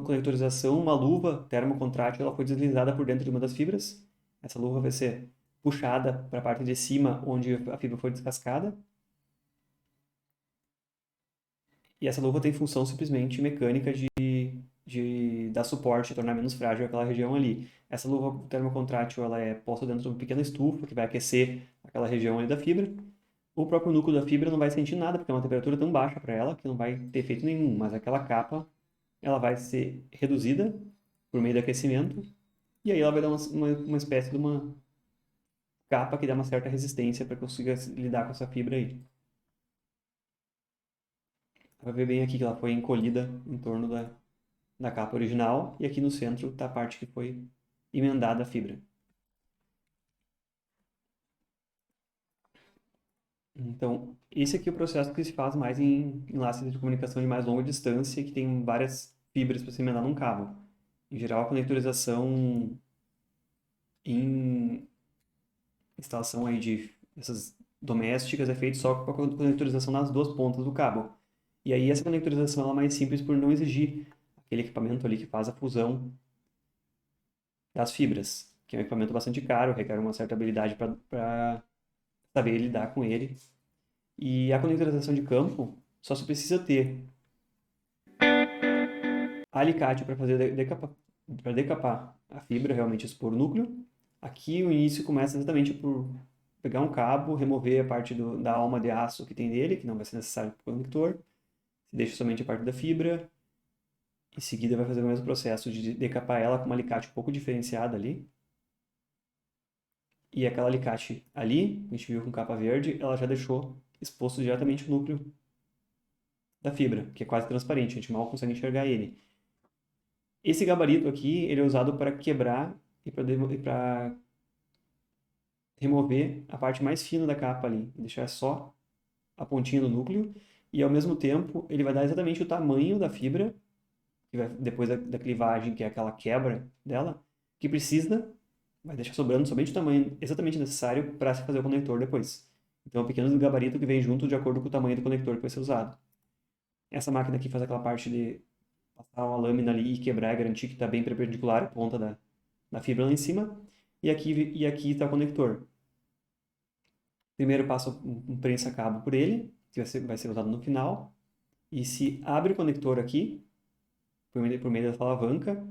conectorização, uma luva termocontrátil ela foi deslizada por dentro de uma das fibras. Essa luva vai ser puxada para a parte de cima, onde a fibra foi descascada. E essa luva tem função simplesmente mecânica de dar suporte, tornar menos frágil aquela região ali. Essa luva termocontrátil ela é posta dentro de uma pequena estufa que vai aquecer aquela região ali da fibra. O próprio núcleo da fibra não vai sentir nada, porque é uma temperatura tão baixa para ela que não vai ter efeito nenhum, mas aquela capa ela vai ser reduzida por meio do aquecimento e aí ela vai dar uma espécie de uma capa que dá uma certa resistência para conseguir lidar com essa fibra aí. Vai ver bem aqui que ela foi encolhida em torno da capa original e aqui no centro está a parte que foi emendada a fibra. Então, esse aqui é o processo que se faz mais em enlaces de comunicação de mais longa distância, que tem várias fibras para se emendar num cabo. Em geral, a conectorização em instalação aí de essas domésticas é feita só com a conectorização nas duas pontas do cabo. E aí essa conectorização ela é mais simples por não exigir aquele equipamento ali que faz a fusão das fibras, que é um equipamento bastante caro, requer uma certa habilidade para saber lidar com ele. E a conectorização de campo só se precisa ter alicate para fazer para decapar a fibra, realmente expor o núcleo. Aqui o início começa exatamente por pegar um cabo, remover a parte da alma de aço que tem nele, que não vai ser necessário para o conector. Você deixa somente a parte da fibra. Em seguida vai fazer o mesmo processo de decapar ela com um alicate um pouco diferenciado ali. E aquela alicate ali, que a gente viu com capa verde, ela já deixou exposto diretamente o núcleo da fibra, que é quase transparente, a gente mal consegue enxergar ele. Esse gabarito aqui, ele é usado para quebrar e para remover a parte mais fina da capa ali, deixar só a pontinha do núcleo, e ao mesmo tempo ele vai dar exatamente o tamanho da fibra, que vai, depois da clivagem, que é aquela quebra dela, que precisa, vai deixar sobrando somente o tamanho exatamente necessário para se fazer o conector depois. Então é um pequeno gabarito que vem junto de acordo com o tamanho do conector que vai ser usado. Essa máquina aqui faz aquela parte de passar uma lâmina ali e quebrar e garantir que está bem perpendicular a ponta da fibra lá em cima. E aqui está o conector. Primeiro passo um prensa-cabo por ele, que vai ser usado no final. E se abre o conector aqui, por meio da alavanca,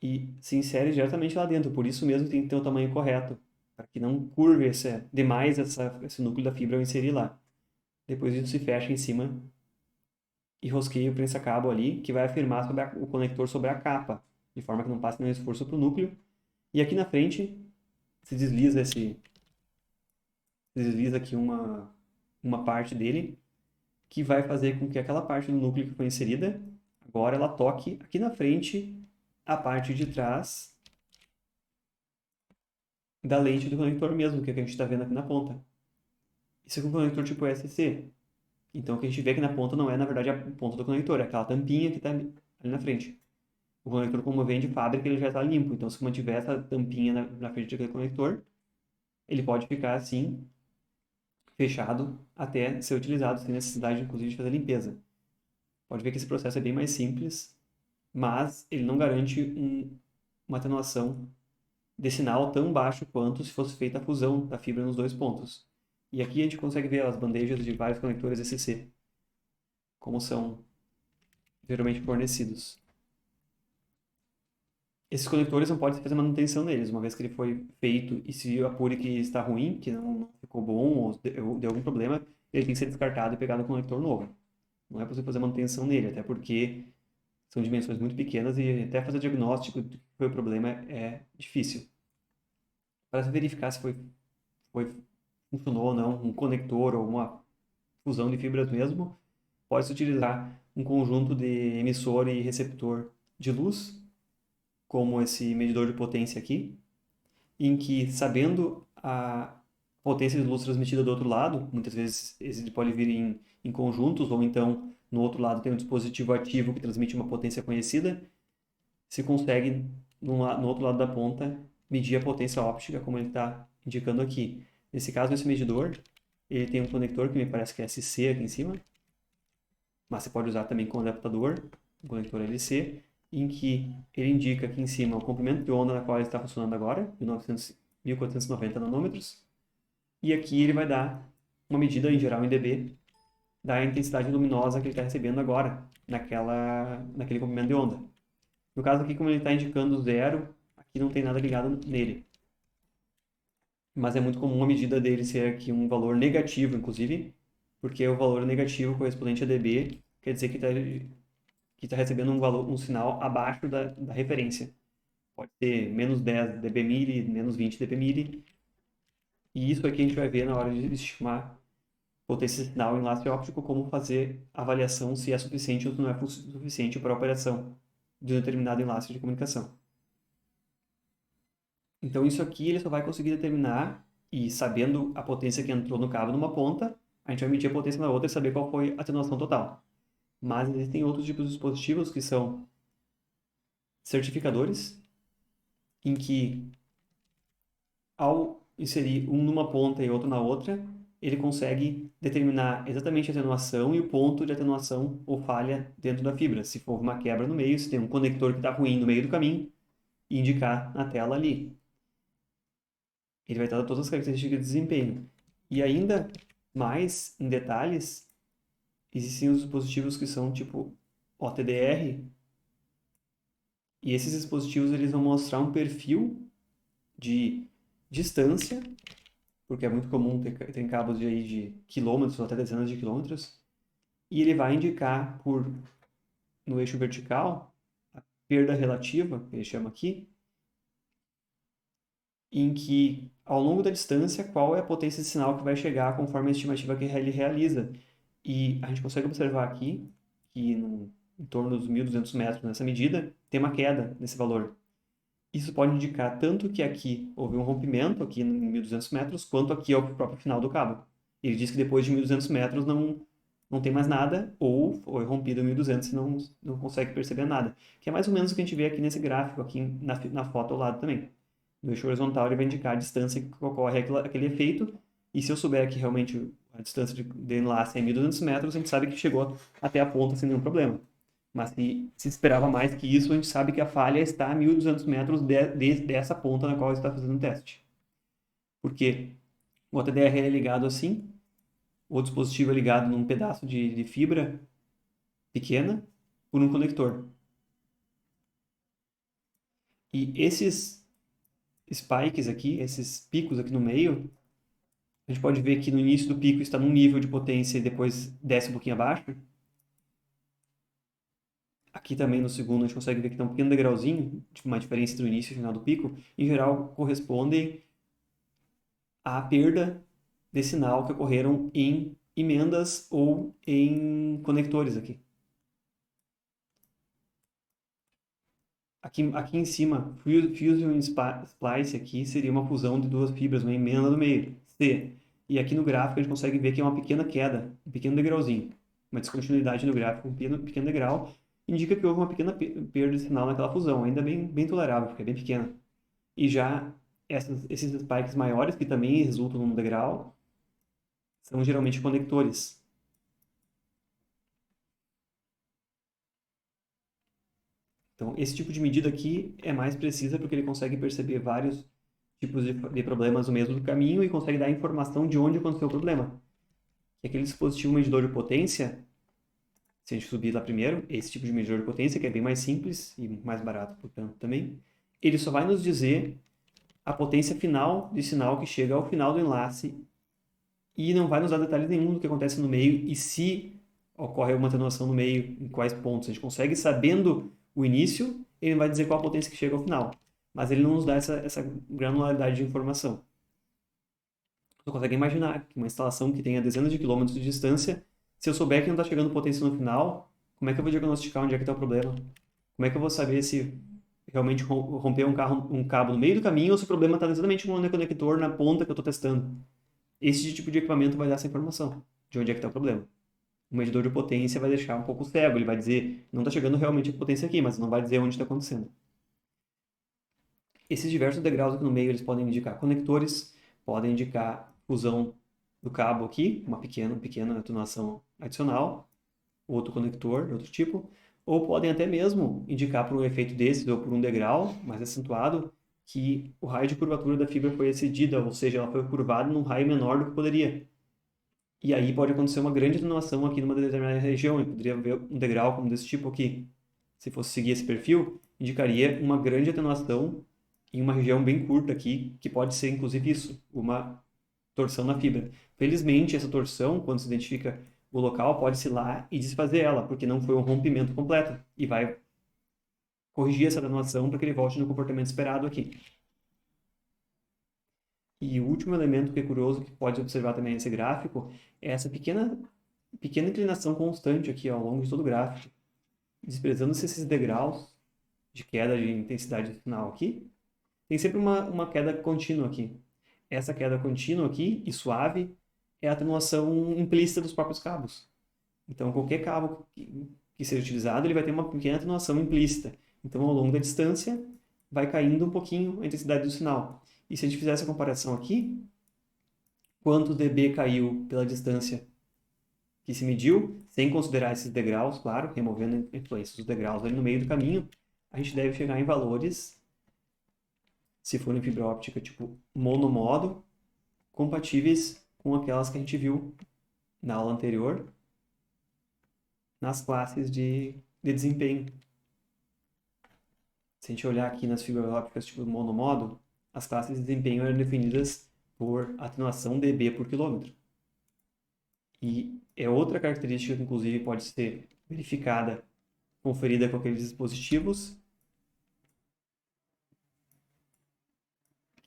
e se insere diretamente lá dentro. Por isso mesmo tem que ter o tamanho correto, para que não curve demais esse núcleo da fibra ao inserir lá. Depois isso se fecha em cima e rosqueia o prensa-cabo ali, que vai afirmar o conector sobre a capa, de forma que não passe nenhum esforço para o núcleo. E aqui na frente se desliza aqui uma parte dele, que vai fazer com que aquela parte do núcleo que foi inserida, agora ela toque aqui na frente a parte de trás da lente do conector mesmo, que é o que a gente está vendo aqui na ponta. Isso é um conector tipo SC. Então o que a gente vê aqui na ponta não é, na verdade, a ponta do conector, é aquela tampinha que está ali na frente. O conector, como vem de fábrica, ele já está limpo. Então, se mantiver essa tampinha na frente daquele conector, ele pode ficar assim, fechado, até ser utilizado, sem necessidade, inclusive, de fazer limpeza. Pode ver que esse processo é bem mais simples, mas ele não garante uma atenuação de sinal tão baixo quanto se fosse feita a fusão da fibra nos dois pontos. E aqui a gente consegue ver as bandejas de vários conectores ECC, como são geralmente fornecidos. Esses conectores não pode fazer manutenção neles, uma vez que ele foi feito e se apure que está ruim, que não ficou bom ou deu algum problema, ele tem que ser descartado e pegado um conector novo. Não é possível fazer manutenção nele, até porque são dimensões muito pequenas e até fazer diagnóstico do que foi o problema é difícil. Para verificar se funcionou ou não um conector ou uma fusão de fibras mesmo, pode-se utilizar um conjunto de emissor e receptor de luz, como esse medidor de potência aqui, em que, sabendo a potência de luz transmitida do outro lado, muitas vezes ele pode vir em conjuntos, ou então no outro lado tem um dispositivo ativo que transmite uma potência conhecida, se consegue, no outro lado da ponta, medir a potência óptica, como ele está indicando aqui. Nesse caso, esse medidor, ele tem um conector que me parece que é SC aqui em cima, mas você pode usar também com adaptador, um conector LC, em que ele indica aqui em cima o comprimento de onda na qual ele está funcionando agora, 1490 nanômetros, e aqui ele vai dar uma medida, em geral em dB, da intensidade luminosa que ele está recebendo agora, naquele comprimento de onda. No caso aqui, como ele está indicando zero, aqui não tem nada ligado nele. Mas é muito comum a medida dele ser aqui um valor negativo, inclusive, porque o valor negativo correspondente a dB quer dizer que está recebendo um sinal abaixo da referência. Pode ser menos 10 dB mili, menos 20 dB mili. E isso aqui a gente vai ver na hora de estimar potência de sinal em enlace óptico, como fazer a avaliação se é suficiente ou se não é suficiente para a operação de um determinado enlace de comunicação. Então isso aqui ele só vai conseguir determinar, e sabendo a potência que entrou no cabo numa ponta, a gente vai medir a potência na outra e saber qual foi a atenuação total. Mas existem outros tipos de dispositivos que são certificadores, em que ao inserir um numa ponta e outro na outra, ele consegue determinar exatamente a atenuação e o ponto de atenuação ou falha dentro da fibra. Se for uma quebra no meio, se tem um conector que está ruim no meio do caminho, e indicar na tela ali. Ele vai estar todas as características de desempenho. E ainda mais em detalhes, existem os dispositivos que são tipo OTDR, e esses dispositivos eles vão mostrar um perfil de distância, porque é muito comum ter cabos de quilômetros ou até dezenas de quilômetros, e ele vai indicar no eixo vertical a perda relativa, que ele chama aqui, em que, ao longo da distância, qual é a potência de sinal que vai chegar conforme a estimativa que ele realiza. E a gente consegue observar aqui que em torno dos 1.200 metros nessa medida, tem uma queda nesse valor. Isso pode indicar tanto que aqui houve um rompimento, aqui em 1.200 metros, quanto aqui ao próprio final do cabo. Ele diz que depois de 1.200 metros não tem mais nada, ou foi rompido em 1.200 e não consegue perceber nada. Que é mais ou menos o que a gente vê aqui nesse gráfico, aqui na foto ao lado também. No eixo horizontal ele vai indicar a distância que ocorre aquele efeito, e se eu souber que realmente a distância de enlace é 1.200 metros, a gente sabe que chegou até a ponta sem nenhum problema. Mas se esperava mais que isso, a gente sabe que a falha está a 1.200 metros dessa ponta na qual está fazendo o teste. Porque o OTDR é ligado assim, o dispositivo é ligado num pedaço de fibra pequena por um conector. E esses spikes aqui, esses picos aqui no meio, a gente pode ver que no início do pico está num nível de potência e depois desce um pouquinho abaixo. Aqui também no segundo a gente consegue ver que tem um pequeno degrauzinho, tipo uma diferença entre o início e o final do pico. Em geral, correspondem a perda de sinal que ocorreram em emendas ou em conectores aqui. Aqui em cima, Fusion Splice aqui seria uma fusão de duas fibras, uma emenda no meio, C. E aqui no gráfico a gente consegue ver que é uma pequena queda, um pequeno degrauzinho. Uma descontinuidade no gráfico, um pequeno degrau, indica que houve uma pequena perda de sinal naquela fusão, ainda bem tolerável, porque é bem pequena. E já esses spikes maiores, que também resultam num degrau, são geralmente conectores. Então, esse tipo de medida aqui é mais precisa porque ele consegue perceber vários tipos de problemas no mesmo caminho e consegue dar informação de onde aconteceu o problema. E aquele dispositivo medidor de potência, se a gente subir lá primeiro, esse tipo de medidor de potência, que é bem mais simples e mais barato, portanto, também, ele só vai nos dizer a potência final de sinal que chega ao final do enlace e não vai nos dar detalhes nenhum do que acontece no meio e se ocorre alguma atenuação no meio, em quais pontos. A gente consegue, sabendo o início, ele vai dizer qual a potência que chega ao final. Mas ele não nos dá essa granularidade de informação. Você consegue imaginar que uma instalação que tenha dezenas de quilômetros de distância, se eu souber que não está chegando potência no final, como é que eu vou diagnosticar onde é que está o problema? Como é que eu vou saber se realmente romper um cabo no meio do caminho ou se o problema está exatamente no conector na ponta que eu estou testando? Esse tipo de equipamento vai dar essa informação de onde é que está o problema. O medidor de potência vai deixar um pouco cego, ele vai dizer, não está chegando realmente a potência aqui, mas não vai dizer onde está acontecendo. Esses diversos degraus aqui no meio, eles podem indicar conectores, podem indicar fusão do cabo aqui, uma pequena atenuação adicional, outro conector, outro tipo, ou podem até mesmo indicar por um efeito desses ou por um degrau mais acentuado que o raio de curvatura da fibra foi excedida, ou seja, ela foi curvada num raio menor do que poderia. E aí pode acontecer uma grande atenuação aqui numa determinada região. Eu poderia ver um degrau como desse tipo aqui. Se fosse seguir esse perfil, indicaria uma grande atenuação em uma região bem curta aqui, que pode ser inclusive isso, uma torção na fibra. Felizmente, essa torção, quando se identifica o local, pode-se ir lá e desfazer ela, porque não foi um rompimento completo. E vai corrigir essa atenuação para que ele volte no comportamento esperado aqui. E o último elemento que é curioso, que pode observar também nesse gráfico, é essa pequena inclinação constante aqui ao longo de todo o gráfico. Desprezando-se esses degraus de queda de intensidade final aqui, tem sempre uma queda contínua aqui. Essa queda contínua aqui, e suave, é a atenuação implícita dos próprios cabos. Então, qualquer cabo que seja utilizado, ele vai ter uma pequena atenuação implícita. Então, ao longo da distância, vai caindo um pouquinho a intensidade do sinal. E se a gente fizer essa comparação aqui, quanto dB caiu pela distância que se mediu, sem considerar esses degraus, claro, removendo a influência dos degraus ali no meio do caminho, a gente deve chegar em valores, se for em fibra óptica tipo monomodo, compatíveis com aquelas que a gente viu na aula anterior, nas classes de desempenho. Se a gente olhar aqui nas fibras ópticas tipo monomodo, as classes de desempenho eram definidas por atenuação dB por quilômetro. E é outra característica que, inclusive, pode ser verificada, conferida com aqueles dispositivos,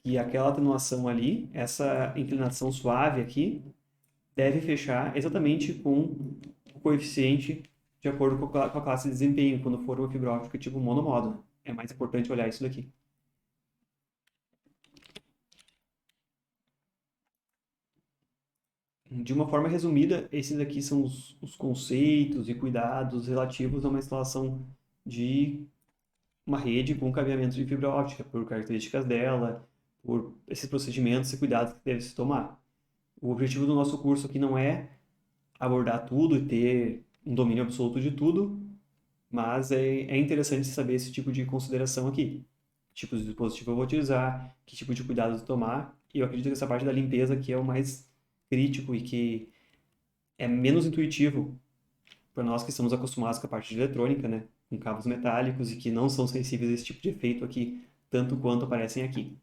que aquela atenuação ali, essa inclinação suave aqui, deve fechar exatamente com o coeficiente de acordo com a classe de desempenho, quando for uma fibra óptica tipo monomodo. É mais importante olhar isso daqui. De uma forma resumida, esses aqui são os conceitos e cuidados relativos a uma instalação de uma rede com cabeamento de fibra óptica, por características dela, por esses procedimentos e cuidados que deve se tomar. O objetivo do nosso curso aqui não é abordar tudo e ter um domínio absoluto de tudo, mas é interessante saber esse tipo de consideração aqui. Que tipo de dispositivo eu vou utilizar, que tipo de cuidados tomar, e eu acredito que essa parte da limpeza aqui é o mais crítico e que é menos intuitivo para nós que estamos acostumados com a parte de eletrônica, né? Com cabos metálicos e que não são sensíveis a esse tipo de efeito aqui, tanto quanto aparecem aqui.